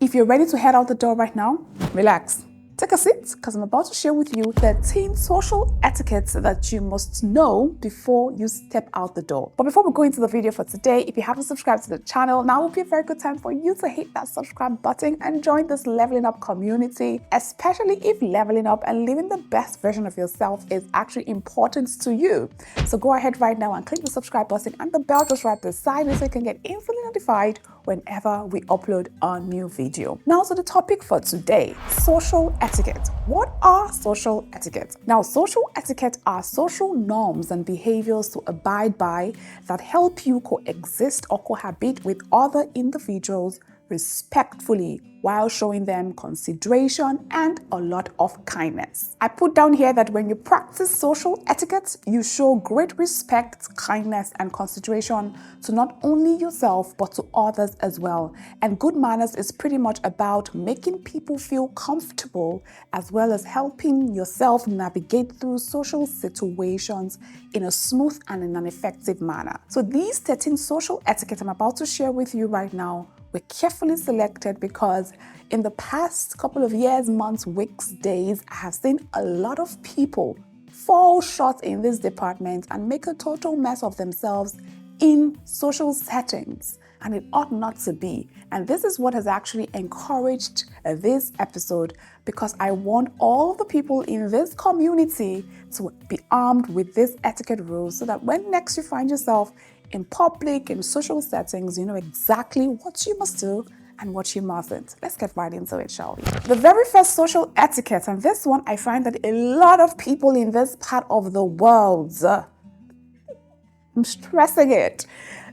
If you're ready to head out the door right now, relax. Take a seat because I'm about to share with you 13 social etiquettes that you must know before you step out the door. But before we go into the video for today, if you haven't subscribed to the channel, now would be a very good time for you to hit that subscribe button and join this leveling up community, especially if leveling up and living the best version of yourself is actually important to you. So go ahead right now and click the subscribe button and the bell just right beside it so you can get instantly notified whenever we upload a new video. Now to the topic for today, social etiquette. What are social etiquette? Now, social etiquette are social norms and behaviors to abide by that help you coexist or cohabit with other individuals respectfully while showing them consideration and a lot of kindness. I put down here that when you practice social etiquette, you show great respect, kindness, and consideration to not only yourself but to others as well. And good manners is pretty much about making people feel comfortable as well as helping yourself navigate through social situations in a smooth and in an effective manner. So these 13 social etiquette I'm about to share with you right now were carefully selected because in the past couple of years, months, weeks, days, I have seen a lot of people fall short in this department and make a total mess of themselves in social settings. And it ought not to be. And this is what has actually encouraged this episode because I want all the people in this community to be armed with this etiquette rules so that when next you find yourself in public, in social settings, you know exactly what you must do and what you mustn't. Let's get right into it, shall we? The very first social etiquette, and this one I find that a lot of people in this part of the world, I'm stressing it.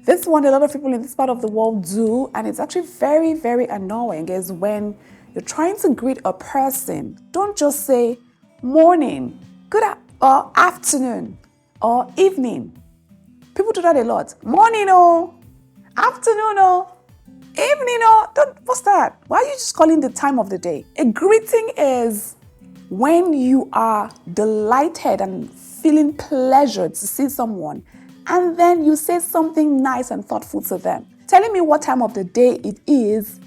This one, a lot of people in this part of the world do, and it's actually very, very annoying, is when you're trying to greet a person, don't just say morning, or afternoon, or evening. People do that a lot. Morning, oh, afternoon, oh, evening, oh. What's that? Why are you just calling the time of the day? A greeting is when you are delighted and feeling pleasure to see someone, and then you say something nice and thoughtful to them. Telling me what time of the day it is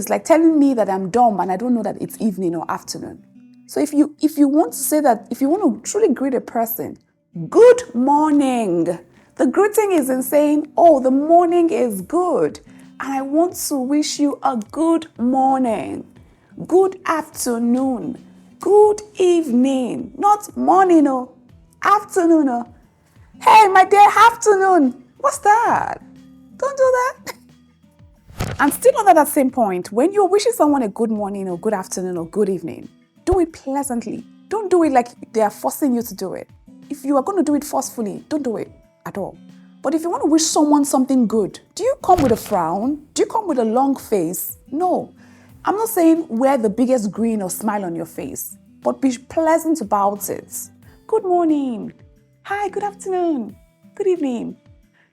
like telling me that I'm dumb and I don't know that it's evening or afternoon. So if you want to say that, if you want to truly greet a person, good morning. The greeting is in saying, oh, the morning is good, and I want to wish you a good morning, good afternoon, good evening, not morning or afternoon or, hey, my dear afternoon. What's that? Don't do that. And still on that same point, when you're wishing someone a good morning or good afternoon or good evening, do it pleasantly. Don't do it like they are forcing you to do it. If you are going to do it forcefully, don't do it at all. But if you want to wish someone something good, do you come with a frown? Do you come with a long face? No. I'm not saying wear the biggest grin or smile on your face, but be pleasant about it. Good morning. Hi, good afternoon. Good evening.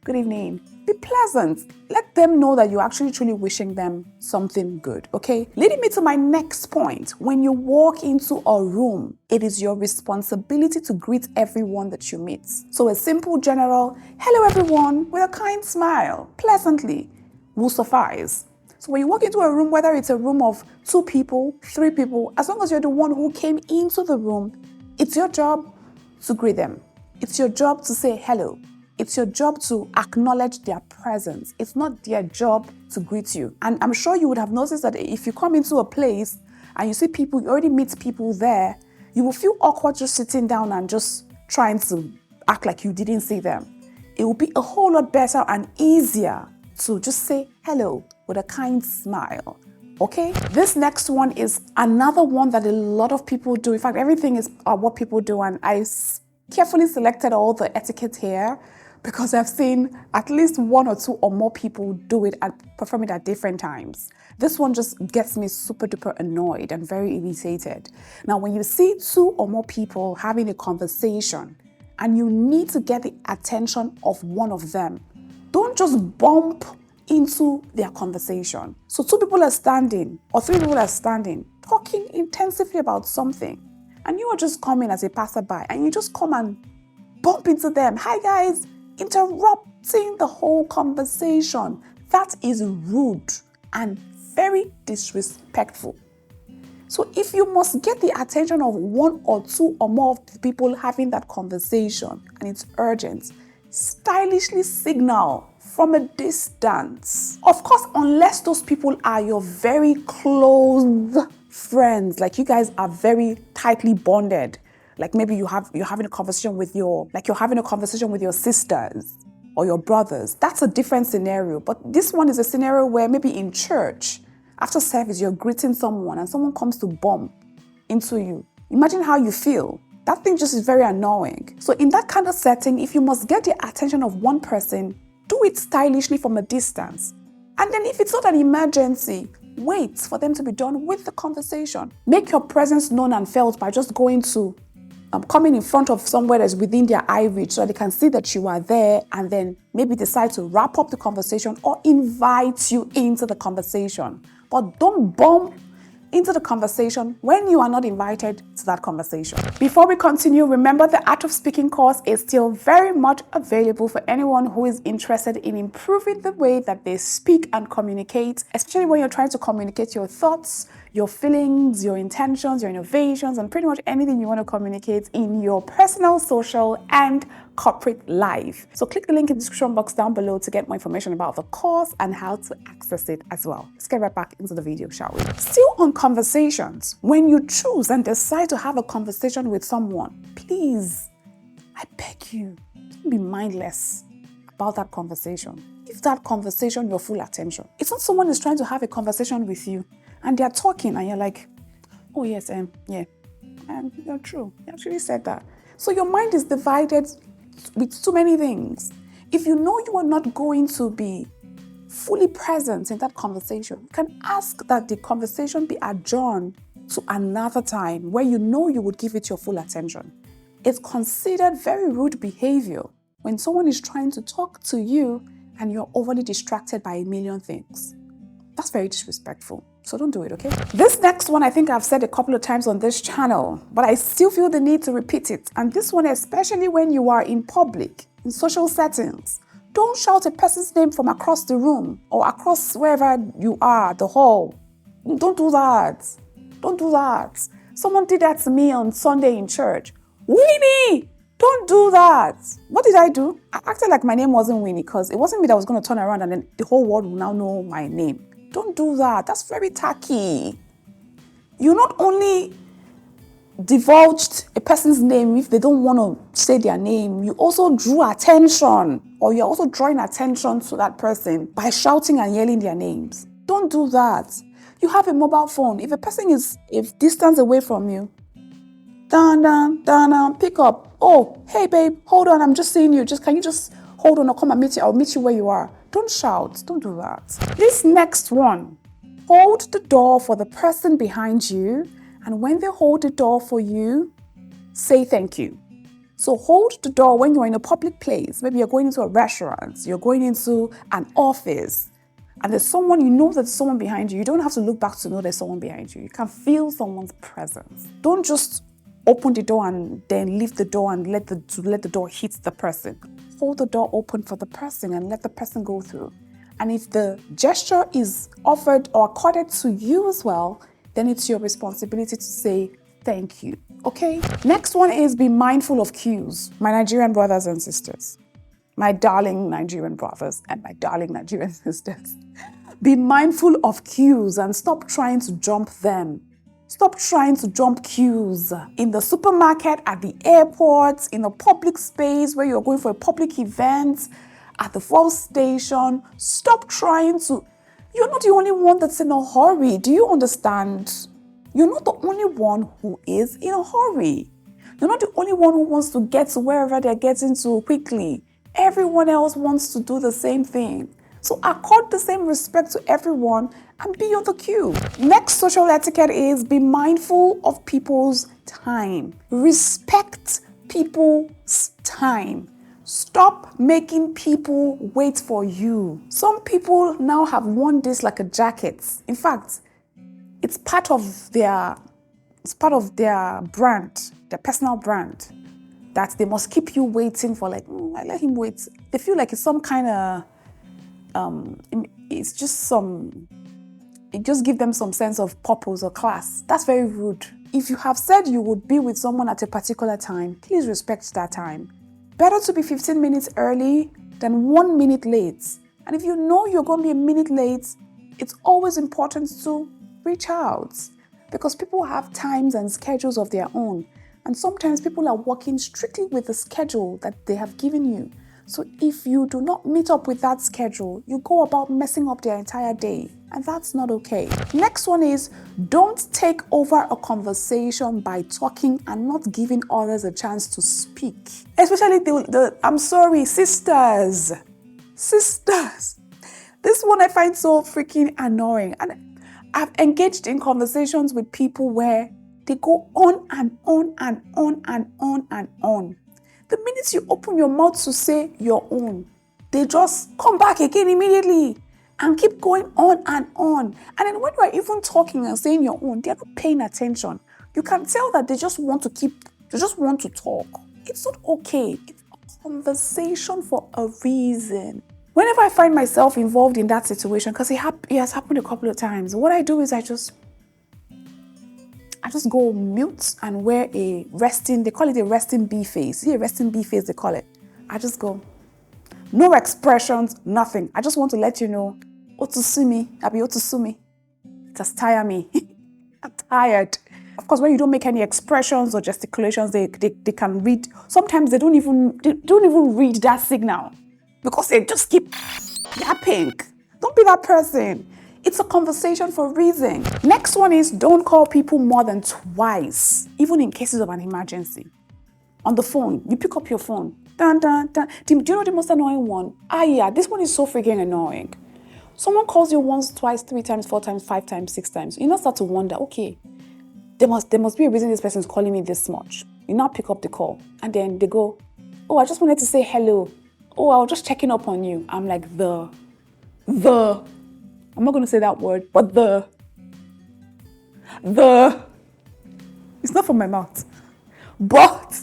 Good evening. Be pleasant. Let them know that you're actually truly wishing them something good, okay? Leading me to my next point. When you walk into a room, it is your responsibility to greet everyone that you meet. So a simple general, hello everyone, with a kind smile, pleasantly, will suffice. So when you walk into a room, whether it's a room of 2 people, 3 people, as long as you're the one who came into the room, it's your job to greet them. It's your job to say hello. It's your job to acknowledge their presence. It's not their job to greet you. And I'm sure you would have noticed that if you come into a place and you see people, you already meet people there, you will feel awkward just sitting down and just trying to act like you didn't see them. It will be a whole lot better and easier to just say hello with a kind smile. Okay? This next one is another one that a lot of people do. In fact, everything is what people do, and I carefully selected all the etiquette here because I've seen at least 1 or 2 or more people do it and perform it at different times. This one just gets me super duper annoyed and very irritated. Now, when you see 2 or more people having a conversation and you need to get the attention of one of them, don't just bump into their conversation. So 2 people are standing or 3 people are standing, talking intensively about something, and you are just coming as a passerby and you just come and bump into them. Hi guys, interrupting the whole conversation. That is rude and very disrespectful. So if you must get the attention of one or two or more of the people having that conversation and it's urgent, stylishly signal from a distance. Of course, unless those people are your very close friends, like you guys are very tightly bonded. Like maybe you're having a conversation with your sisters or your brothers. That's a different scenario. But this one is a scenario where maybe in church, after service, you're greeting someone and someone comes to bump into you. Imagine how you feel. That thing just is very annoying. So in that kind of setting, if you must get the attention of one person, do it stylishly from a distance. And then if it's not an emergency, wait for them to be done with the conversation. Make your presence known and felt by just going to coming in front of somewhere that's within their eye reach so they can see that you are there, and then maybe decide to wrap up the conversation or invite you into the conversation. But don't bump into the conversation when you are not invited to that conversation. Before we continue, remember the Art of Speaking course is still very much available for anyone who is interested in improving the way that they speak and communicate, especially when you're trying to communicate your thoughts, your feelings, your intentions, your innovations, and pretty much anything you want to communicate in your personal, social, and corporate life. So click the link in the description box down below to get more information about the course and how to access it as well. Let's get right back into the video, shall we? Still on conversations, when you choose and decide to have a conversation with someone, please, I beg you, don't be mindless about that conversation. Give that conversation your full attention. It's not someone is trying to have a conversation with you and they're talking and you're like, oh yes, yeah, and you're true. You actually said that. So your mind is divided with too many things. If you know you are not going to be fully present in that conversation, you can ask that the conversation be adjourned to another time where you know you would give it your full attention. It's considered very rude behavior when someone is trying to talk to you and you're overly distracted by a million things. That's very disrespectful. So don't do it, okay? This next one, I think I've said a couple of times on this channel, but I still feel the need to repeat it. And this one, especially when you are in public, in social settings, don't shout a person's name from across the room or across wherever you are, the hall. Don't do that. Don't do that. Someone did that to me on Sunday in church. Winnie! Don't do that. What did I do? I acted like my name wasn't Winnie because it wasn't me that was going to turn around and then the whole world will now know my name. Don't do that. That's very tacky. You not only divulged a person's name if they don't want to say their name, you also drew attention, or you're also drawing attention to that person by shouting and yelling their names. Don't do that. You have a mobile phone. If a person is distance away from you, pick up. Oh, hey babe, hold on, I'm just seeing you. Can you just hold on or come and meet you? I'll meet you where you are. Don't shout. Don't do that. This next one, hold the door for the person behind you, and when they hold the door for you, say thank you. So hold the door when you're in a public place. Maybe you're going into a restaurant, you're going into an office, and there's someone, you know that there's someone behind you. You don't have to look back to know there's someone behind you. You can feel someone's presence. Don't just open the door and then leave the door and let the door hit the person. Hold the door open for the person and let the person go through. And if the gesture is offered or accorded to you as well, then it's your responsibility to say thank you. Okay? Next one is be mindful of cues. My Nigerian brothers and sisters. My darling Nigerian brothers and my darling Nigerian sisters. Be mindful of cues and stop trying to jump them. Stop trying to jump queues in the supermarket, at the airport, in a public space where you're going for a public event, at the fuel station. Stop trying to. You're not the only one that's in a hurry. Do you understand? You're not the only one who is in a hurry. You're not the only one who wants to get to wherever they're getting to quickly. Everyone else wants to do the same thing. So accord the same respect to everyone and be on the queue. Next social etiquette is be mindful of people's time. Respect people's time. Stop making people wait for you. Some people now have worn this like a jacket. In fact, it's part of their brand, their personal brand, that they must keep you waiting for, like, I let him wait. They feel like it's some kind of it's just some just give them some sense of purpose or class. That's very rude. If you have said you would be with someone at a particular time, please respect that time. Better to be 15 minutes early than 1 minute late. And if you know you're going to be a minute late, it's always important to reach out, because people have times and schedules of their own. And sometimes people are working strictly with the schedule that they have given you. So if you do not meet up with that schedule, you go about messing up their entire day. And that's not okay. Next one is, don't take over a conversation by talking and not giving others a chance to speak. Especially I'm sorry, sisters. This one I find so freaking annoying. And I've engaged in conversations with people where they go on and on and on and on and on. The minute you open your mouth to say your own, they just come back again immediately and keep going on and on. And then when you are even talking and saying your own, they're not paying attention. You can tell that they just want to talk. It's not okay. It's a conversation for a reason. Whenever I find myself involved in that situation, because it has happened a couple of times, what I do is I just go mute and wear they call it a resting bee face. See, a resting bee face, they call it. I just go, no expressions, nothing. I just want to let you know, Otusumi, Abi Otusumi. Just tire me. I'm tired. Of course, when you don't make any expressions or gesticulations, they can read. Sometimes they don't even read that signal because they just keep yapping. Don't be that person. It's a conversation for a reason. Next one is, don't call people more than twice, even in cases of an emergency. On the phone, you pick up your phone. Dun, dun, dun. Do you know the most annoying one? Yeah, this one is so freaking annoying. Someone calls you once, twice, 3 times, 4 times, 5 times, 6 times. You now start to wonder, okay, there must be a reason this person is calling me this much. You now pick up the call, and then they go, oh, I just wanted to say hello. Oh, I was just checking up on you. I'm like, I'm not going to say that word, but it's not from my mouth. But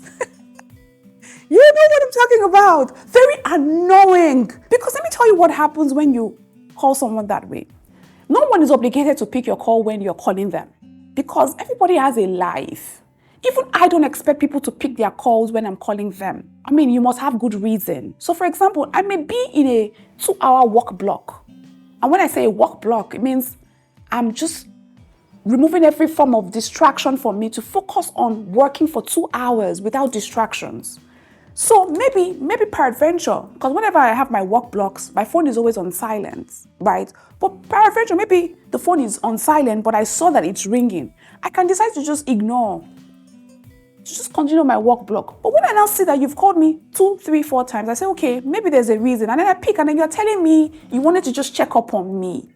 you know what I'm talking about. Very annoying. Because let me tell you what happens when you call someone that way. No one is obligated to pick your call when you're calling them, because everybody has a life. Even I don't expect people to pick their calls when I'm calling them. I mean, you must have good reason. So for example, I may be in a 2-hour work block. And when I say work block, it means I'm just removing every form of distraction from me to focus on working for 2 hours without distractions. So maybe peradventure, because whenever I have my work blocks, my phone is always on silent, right? But peradventure, maybe the phone is on silent, but I saw that it's ringing. I can decide to just ignore, to just continue my work block. But when I now see that you've called me 2, 3, 4 times, I say, okay, maybe there's a reason. And then I pick, and then you're telling me you wanted to just check up on me.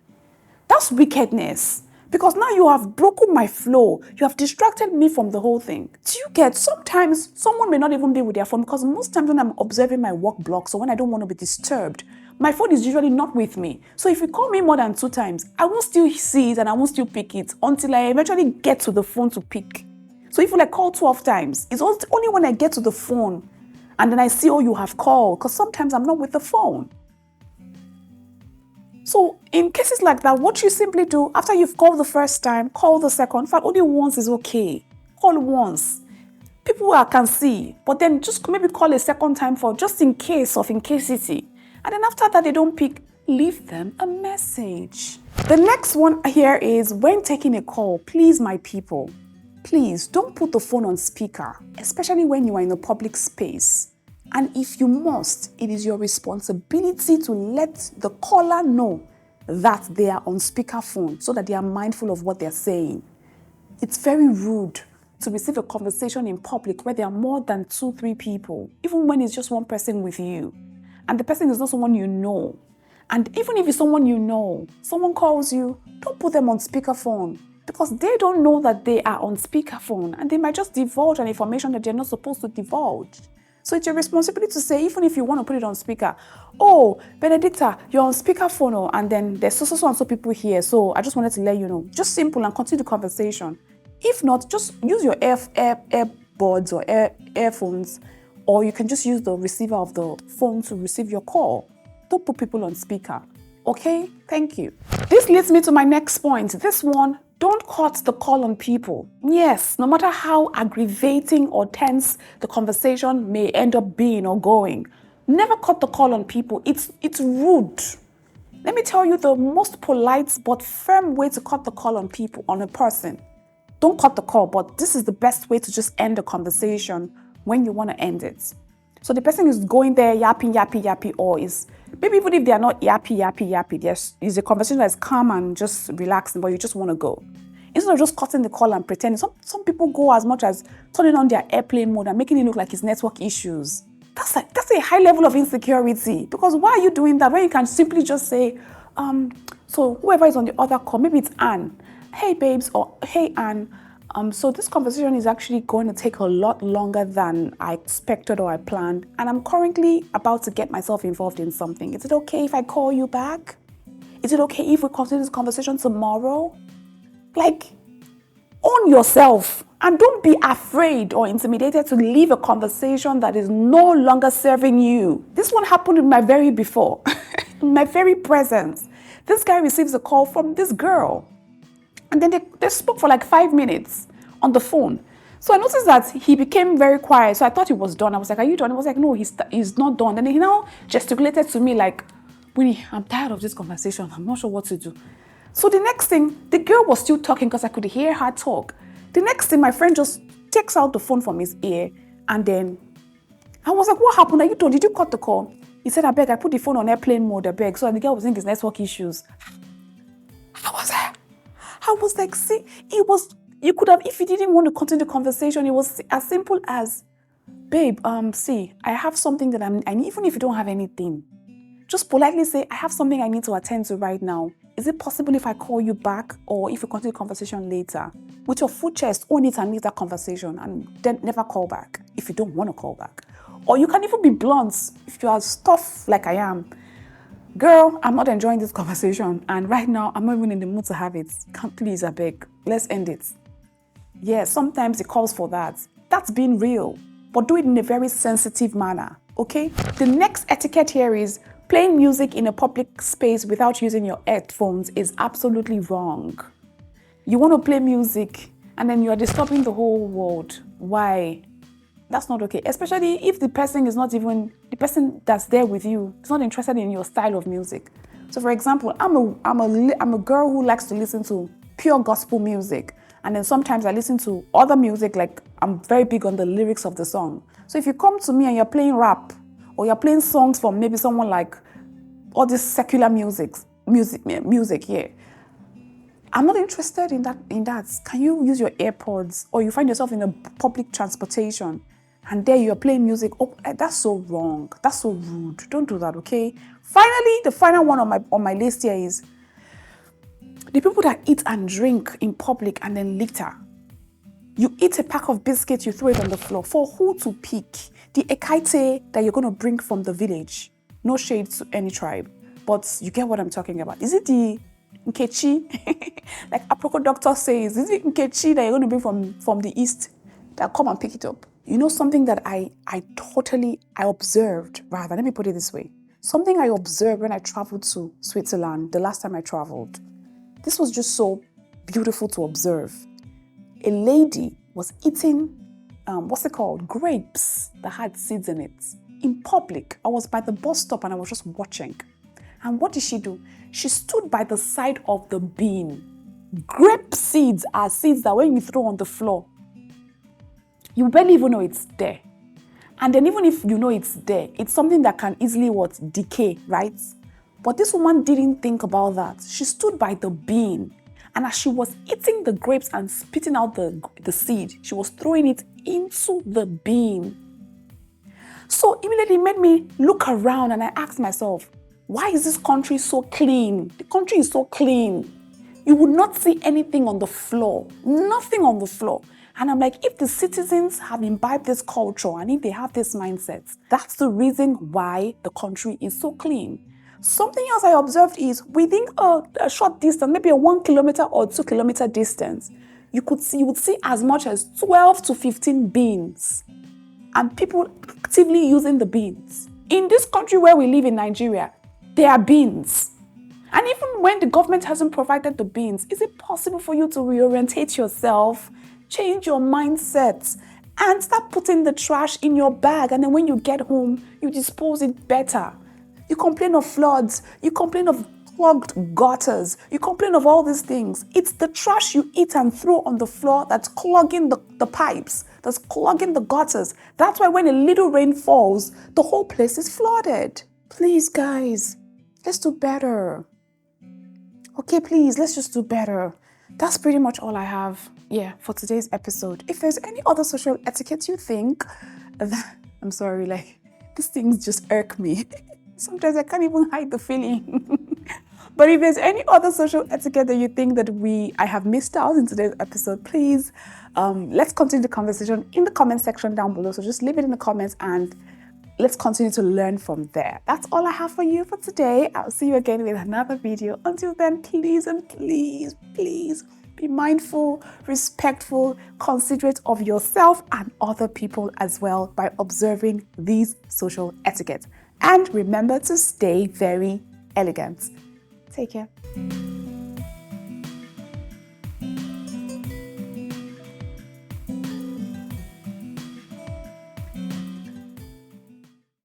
That's wickedness. Because now you have broken my flow. You have distracted me from the whole thing. Do you get? Sometimes someone may not even be with their phone, because most times when I'm observing my work blocks or when I don't want to be disturbed, my phone is usually not with me. So if you call me more than 2 times, I will still see it and I will still pick it until I eventually get to the phone to pick. So if you call 12 times, it's only when I get to the phone and then I see, oh, you have called, because sometimes I'm not with the phone. So in cases like that, what you simply do, after you've called the first time, call the second. In fact, only once is okay. Call once. People can see, but then just maybe call a second time for just in case of incasity. And then after that, they don't pick, leave them a message. The next one here is, when taking a call, please, my people, please don't put the phone on speaker, especially when you are in a public space. And if you must, it is your responsibility to let the caller know that they are on speakerphone so that they are mindful of what they're saying. It's very rude to receive a conversation in public where there are more than 2, 3 people, even when it's just one person with you, and the person is not someone you know. And even if it's someone you know, someone calls you, don't put them on speakerphone, because they don't know that they are on speakerphone, and they might just divulge an information that they're not supposed to divulge. So it's your responsibility to say, even if you want to put it on speaker, oh, Benedicta, you're on speakerphone, and then there's so and so people here, so I just wanted to let you know. Just simple, and continue the conversation. If not, just use your AirBuds or earphones, or you can just use the receiver of the phone to receive your call. Don't put people on speaker. Okay, thank you. This leads me to my next point. This one, don't cut the call on people. Yes, no matter how aggravating or tense the conversation may end up being or going, never cut the call on people. It's rude. Let me tell you the most polite but firm way to cut the call on people, on a person. Don't cut the call, but this is the best way to just end the conversation when you want to end it. So the person is going there yapping, or is maybe even if they are not yappy, there's a conversation that's calm and just relaxing, but you just want to go. Instead of just cutting the call and pretending, some people go as much as turning on their airplane mode and making it look like it's network issues. That's a high level of insecurity, because why are you doing that when you can simply just say, so whoever is on the other call, maybe it's Anne, hey babes, or hey Anne, so this conversation is actually going to take a lot longer than I expected or I planned, and I'm currently about to get myself involved in something. Is it okay if I call you back? Is it okay if we continue this conversation tomorrow? Like, own yourself and don't be afraid or intimidated to leave a conversation that is no longer serving you. This one happened in my very before, in my very presence. This guy receives a call from this girl. And then they spoke for like 5 minutes on the phone. So I noticed that he became very quiet. So I thought he was done. I was like, are you done? He was like, no, he's not done. And then he now gesticulated to me like, Winnie, I'm tired of this conversation. I'm not sure what to do. So the next thing, the girl was still talking because I could hear her talk. The next thing, my friend just takes out the phone from his ear. And then I was like, what happened? Are you done? Did you cut the call? He said, I beg, I put the phone on airplane mode, I beg. So the girl was thinking it's network issues. I was like, see, you could have, if you didn't want to continue the conversation, it was as simple as, babe, see, I have something that and even if you don't have anything, just politely say, I have something I need to attend to right now. Is it possible if I call you back or if we continue the conversation later? With your full chest, own it and leave that conversation and then never call back if you don't want to call back. Or you can even be blunt if you are tough like I am. Girl, I'm not enjoying this conversation, and right now I'm not even in the mood to have it. Please, I beg, let's end it. Yeah, sometimes it calls for that. That's being real, but do it in a very sensitive manner, okay? The next etiquette here is playing music in a public space without using your headphones is absolutely wrong. You want to play music and then you're disturbing the whole world. Why? That's not okay, especially if the person that's there with you is not interested in your style of music. So for example, I'm a girl who likes to listen to pure gospel music, and then sometimes I listen to other music, like I'm very big on the lyrics of the song. So if you come to me and you're playing rap or you're playing songs from maybe someone like all this secular music, yeah, I'm not interested in that. Can you use your AirPods, or you find yourself in a public transportation and there you're playing music? Oh, that's so wrong. That's so rude. Don't do that, okay? Finally, the final one on my list here is the people that eat and drink in public and then litter. You eat a pack of biscuits, you throw it on the floor. For who to pick? The ekaite that you're going to bring from the village. No shade to any tribe, but you get what I'm talking about. Is it the Nkechi, like Aproko doctor says, is it Nkechi that you're going to bring from the east that come and pick it up? You know, something that I observed, rather, let me put it this way. Something I observed when I traveled to Switzerland, the last time I traveled. This was just so beautiful to observe. A lady was eating, grapes that had seeds in it in public. I was by the bus stop and I was just watching. And what did she do? She stood by the side of the bin. Grape seeds are seeds that when you throw on the floor, you barely even know it's there. And then even if you know it's there, it's something that can easily decay, right? But this woman didn't think about that. She stood by the bin. And as she was eating the grapes and spitting out the seed, she was throwing it into the bin. So immediately it made me look around and I asked myself, why is this country so clean? The country is so clean. You would not see anything on the floor, nothing on the floor. And I'm like, if the citizens have imbibed this culture and if they have this mindset, that's the reason why the country is so clean. Something else I observed is within a short distance, maybe a 1 kilometer or 2 kilometer distance, you would see as much as 12 to 15 bins and people actively using the bins. In this country where we live in Nigeria, there are bins. And even when the government hasn't provided the bins, is it possible for you to reorientate yourself, change your mindset, and start putting the trash in your bag? And then when you get home, you dispose it better. You complain of floods, you complain of clogged gutters, you complain of all these things. It's the trash you eat and throw on the floor that's clogging the pipes, that's clogging the gutters. That's why when a little rain falls, the whole place is flooded. Please, guys, let's do better. Okay, please, let's just do better. That's pretty much all I have, for today's episode. If there's any other social etiquette you think that, I'm sorry, like, these things just irk me. Sometimes I can't even hide the feeling. But if there's any other social etiquette that you think that I have missed out in today's episode, please, let's continue the conversation in the comment section down below. So just leave it in the comments and let's continue to learn from there. That's all I have for you for today. I'll see you again with another video. Until then, please and please, please be mindful, respectful, considerate of yourself and other people as well by observing these social etiquettes. And remember to stay very elegant. Take care.